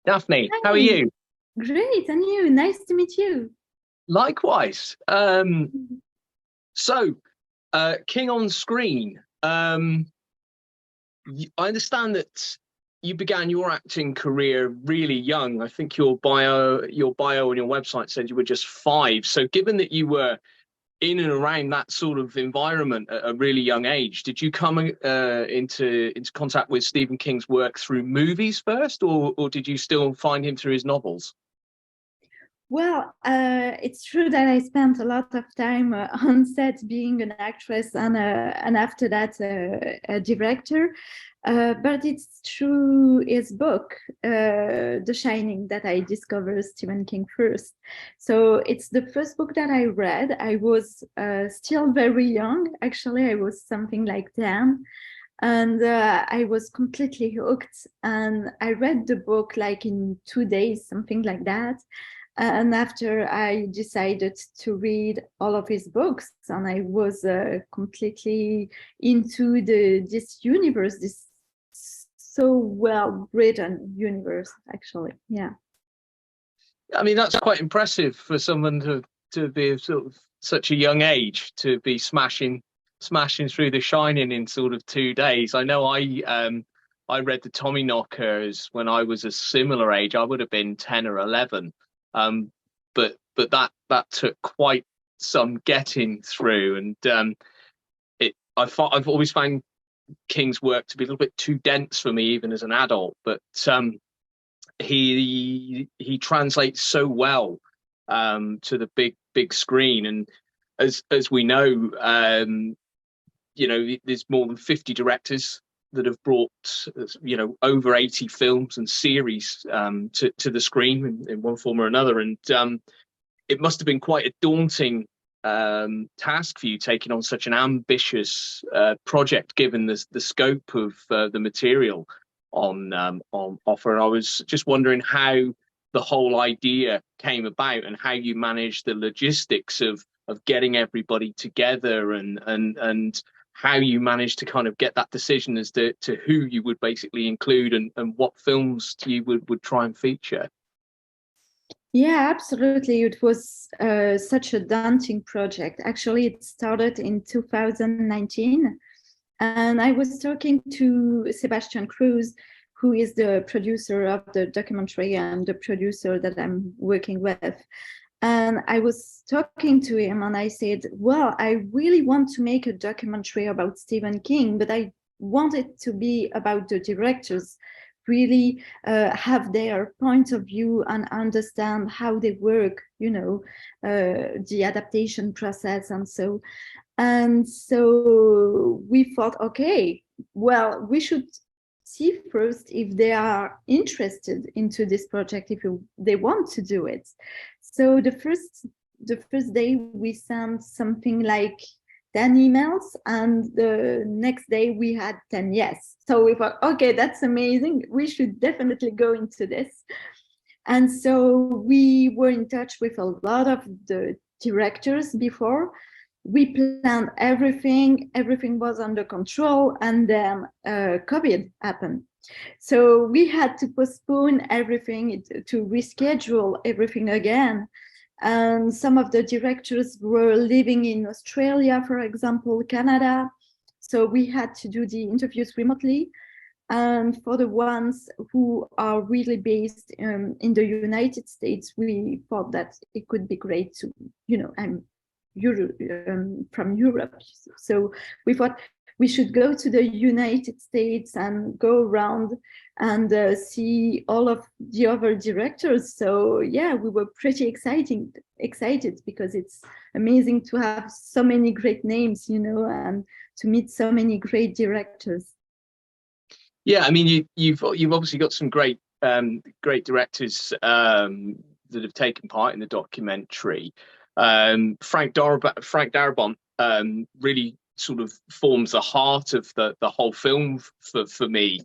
Daphne, how are Hi, you? great, and you? Nice to meet you. Likewise. So, King on Screen. I understand that you began your acting career really young. I think your bio on your website said you were just five. So, given that you were in and around that sort of environment at a really young age, did you come into contact with Stephen King's work through movies first, or did you still find him through his novels? It's true that I spent a lot of time on set being an actress and after that a director. But it's through his book, The Shining, that I discovered Stephen King first. So it's the first book that I read. I was still very young. Actually, I was something like 10. And I was completely hooked. And I read the book like in 2 days, something like that. And after I decided to read all of his books, and I was completely into this universe, this so well written universe, actually. Yeah. I mean, that's quite impressive for someone to be sort of such a young age to be smashing through The Shining in sort of 2 days. I know I read the Tommyknockers when I was a similar age. I would have been 10 or 11. But that took quite some getting through, and I've always found King's work to be a little bit too dense for me, even as an adult. But he translates so well to the big screen, and as we know, there's more than 50 directors that have brought over 80 films and series to the screen in one form or another, and it must have been quite a daunting task for you taking on such an ambitious project, given the scope of the material on offer. And I was just wondering how the whole idea came about and how you managed the logistics of getting everybody together, and how you managed to kind of get that decision as to who you would basically include, and what films you would try and feature. Yeah, absolutely. It was such a daunting project. Actually, it started in 2019. And I was talking to Sebastian Cruz, who is the producer of the documentary and the producer that I'm working with. And I was talking to him and I said, well, I really want to make a documentary about Stephen King, but I want it to be about the directors, really have their point of view and understand how they work, the adaptation process and so. And so we thought, okay, well, we should see first if they are interested into this project, if they want to do it. So the first day we sent something like 10 emails, and the next day we had 10 yes. So we thought, okay, that's amazing. We should definitely go into this. And so we were in touch with a lot of the directors before. We planned everything was under control, and then COVID happened. So we had to postpone everything, to reschedule everything again. And some of the directors were living in Australia, for example, Canada. So we had to do the interviews remotely. And for the ones who are really based in the United States, we thought that it could be great to, I'm from Europe. So we thought we should go to the United States and go around and see all of the other directors. So yeah, we were pretty excited because it's amazing to have so many great names, and to meet so many great directors. Yeah, I mean, you've obviously got some great directors that have taken part in the documentary. Frank Darabont really sort of forms the heart of the whole film for me.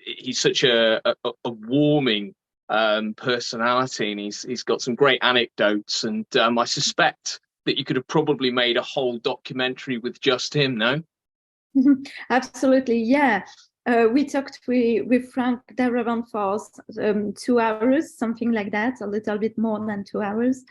He's such a warming personality, and he's got some great anecdotes. And I suspect that you could have probably made a whole documentary with just him. No? Absolutely, yeah. We talked with Frank Darabont for 2 hours, something like that, a little bit more than 2 hours.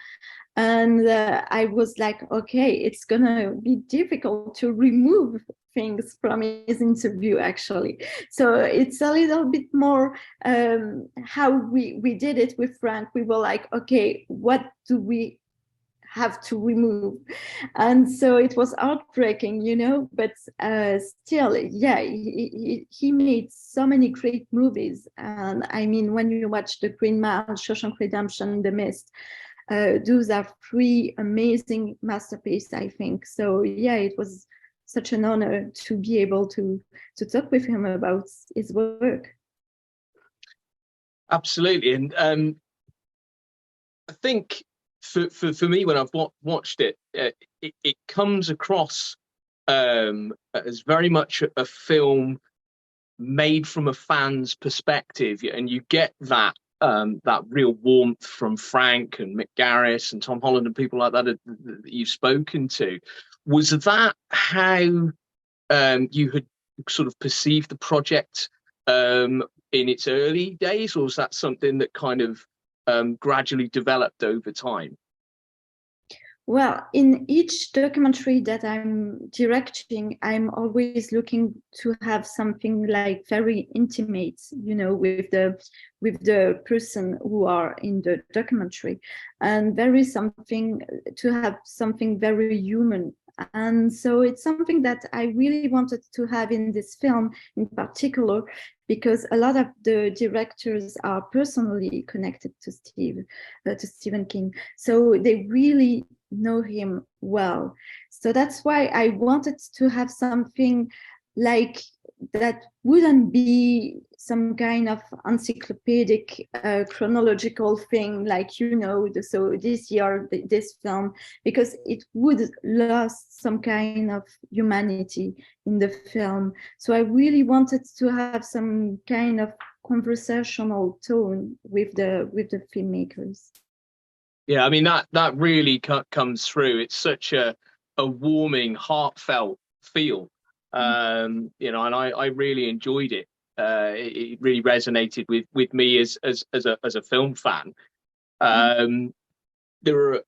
And I was like, okay, it's gonna be difficult to remove things from his interview, actually. So it's a little bit more how we did it with Frank. We were like, okay, what do we have to remove? And so it was heartbreaking, you know, but still, yeah, he made so many great movies. And I mean, when you watch The Green Mile, Shawshank Redemption, The Mist, those are 3 amazing masterpieces, I think. So yeah, it was such an honor to be able to talk with him about his work. Absolutely. And I think for me, when I've watched it, it comes across as very much a film made from a fan's perspective, and you get that real warmth from Frank and Mick Gariss and Tom Holland and people like that you've spoken to. Was that how you had sort of perceived the project in its early days, or was that something that kind of gradually developed over time? Well, in each documentary that I'm directing, I'm always looking to have something like very intimate, you know, with the person who are in the documentary, and to have something very human. And so it's something that I really wanted to have in this film in particular, because a lot of the directors are personally connected to Stephen King. So they really know him well. So that's why I wanted to have something like that wouldn't be some kind of encyclopedic chronological thing, like, you know, so this year this film, because it would lost some kind of humanity in the film. So I really wanted to have some kind of conversational tone with the filmmakers. Yeah, I mean that really comes through. It's such a warming, heartfelt feel, you know, and I really enjoyed it. It really resonated with me as a film fan. There are,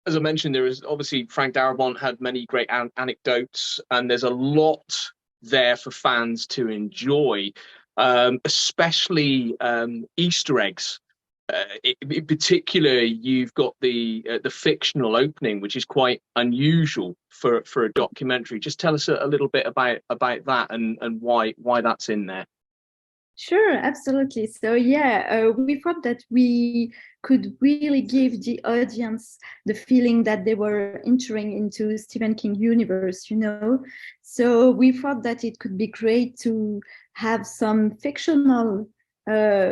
as I mentioned, there is obviously Frank Darabont had many great anecdotes, and there's a lot there for fans to enjoy, especially Easter eggs. In particular, you've got the fictional opening, which is quite unusual for a documentary. Just tell us a little bit about that and why that's in there. Sure, absolutely. So yeah, we thought that we could really give the audience the feeling that they were entering into Stephen King universe, you know. So we thought that it could be great to have some fictional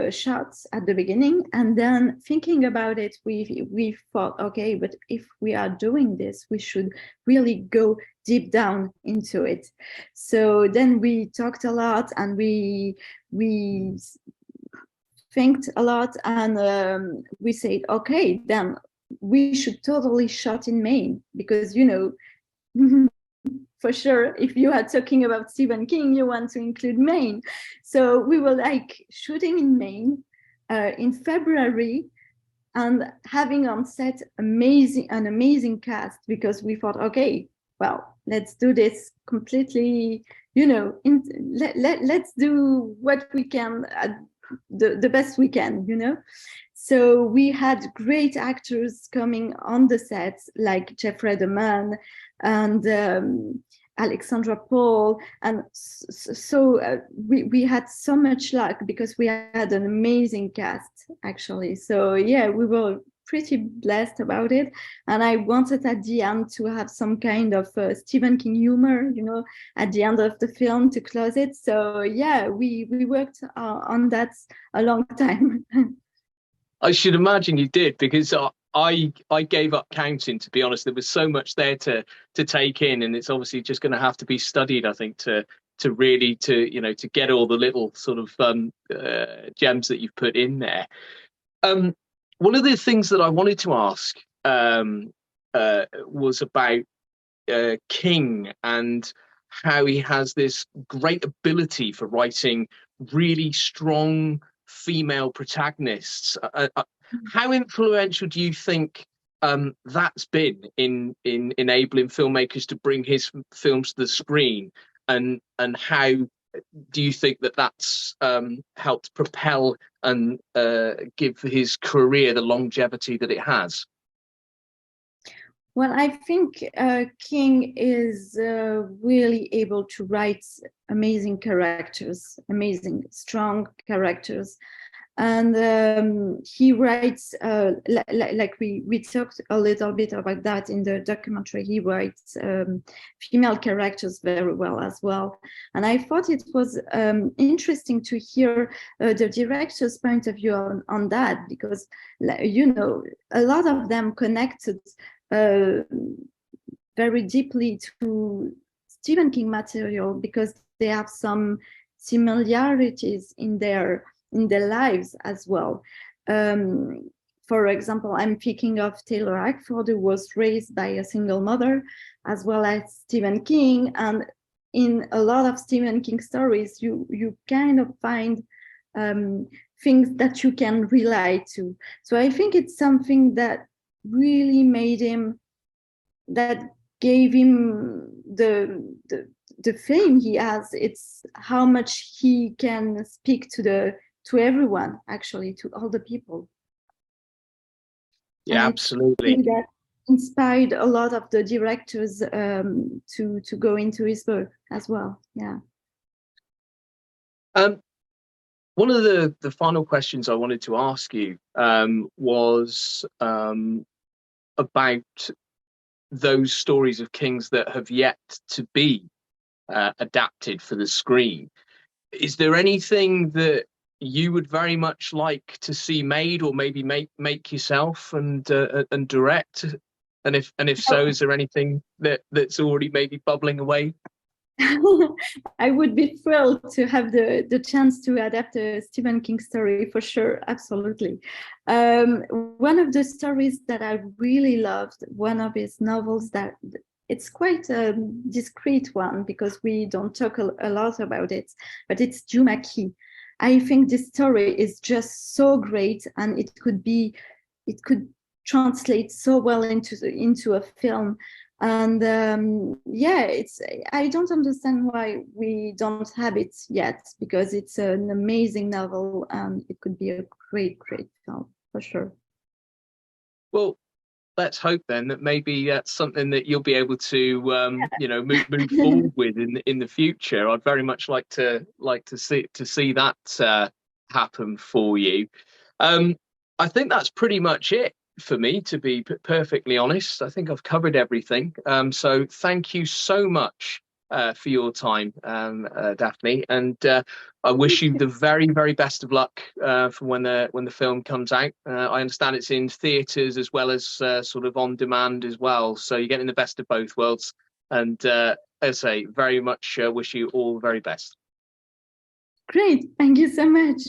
shots at the beginning, and then thinking about it, we thought, okay, but if we are doing this, we should really go deep down into it. So then we talked a lot, and we thinked a lot, and we said, okay, then we should totally shot in Maine, because, you know, for sure, if you are talking about Stephen King, you want to include Maine. So we were like shooting in Maine in February, and having on set an amazing cast, because we thought, okay, well, let's do this completely, you know, let's do what we can, the best we can, you know. So we had great actors coming on the sets, like Jeff Redeman and Alexandra Paul, and so we had so much luck, because we had an amazing cast, actually. So yeah, we were pretty blessed about it, and I wanted at the end to have some kind of Stephen King humor, you know, at the end of the film to close it. So yeah, we worked on that a long time. I should imagine you did, because I gave up counting, to be honest. There was so much there to take in, and it's obviously just going to have to be studied, I think, to really you know, to get all the little sort of gems that you've put in there. One of the things that I wanted to ask was about King and how he has this great ability for writing really strong female protagonists. How influential do you think that's been in enabling filmmakers to bring his films to the screen, and how do you think that that's helped propel and give his career the longevity that it has? Well, I think King is really able to write amazing characters, amazing, strong characters. And he writes, like we talked a little bit about that in the documentary, he writes female characters very well as well. And I thought it was interesting to hear the director's point of view on that, because, you know, a lot of them connected very deeply to Stephen King material because they have some similarities in their lives as well. For example, I'm thinking of Taylor Hackford, who was raised by a single mother, as well as Stephen King. And in a lot of Stephen King stories, you kind of find things that you can relate to. So I think it's something that really made him, that gave him the fame he has. It's how much he can speak to everyone, actually, to all the people. Yeah, absolutely. That inspired a lot of the directors to go into his work as well. Yeah. One of the final questions I wanted to ask you was about those stories of King's that have yet to be adapted for the screen. Is there anything that you would very much like to see made, or maybe make yourself and direct? And if so, is there anything that's already maybe bubbling away? I would be thrilled to have the chance to adapt a Stephen King story, for sure, absolutely. One of the stories that I really loved, one of his novels that it's quite a discreet one because we don't talk a lot about it, but it's Jumaki. I think this story is just so great, and it could translate so well into a film. And yeah, I don't understand why we don't have it yet, because it's an amazing novel and it could be a great film for sure. Well, let's hope then that maybe that's something that you'll be able to you know, move forward with in the future. I'd very much like to see that happen for you. I think that's pretty much it for me, to be perfectly honest. I think I've covered everything. So thank you so much for your time, Daphne, and I wish you the very, very best of luck for when the film comes out. I understand it's in theatres as well as sort of on demand as well, so you're getting the best of both worlds. And as I say, very much wish you all the very best. Great, thank you so much.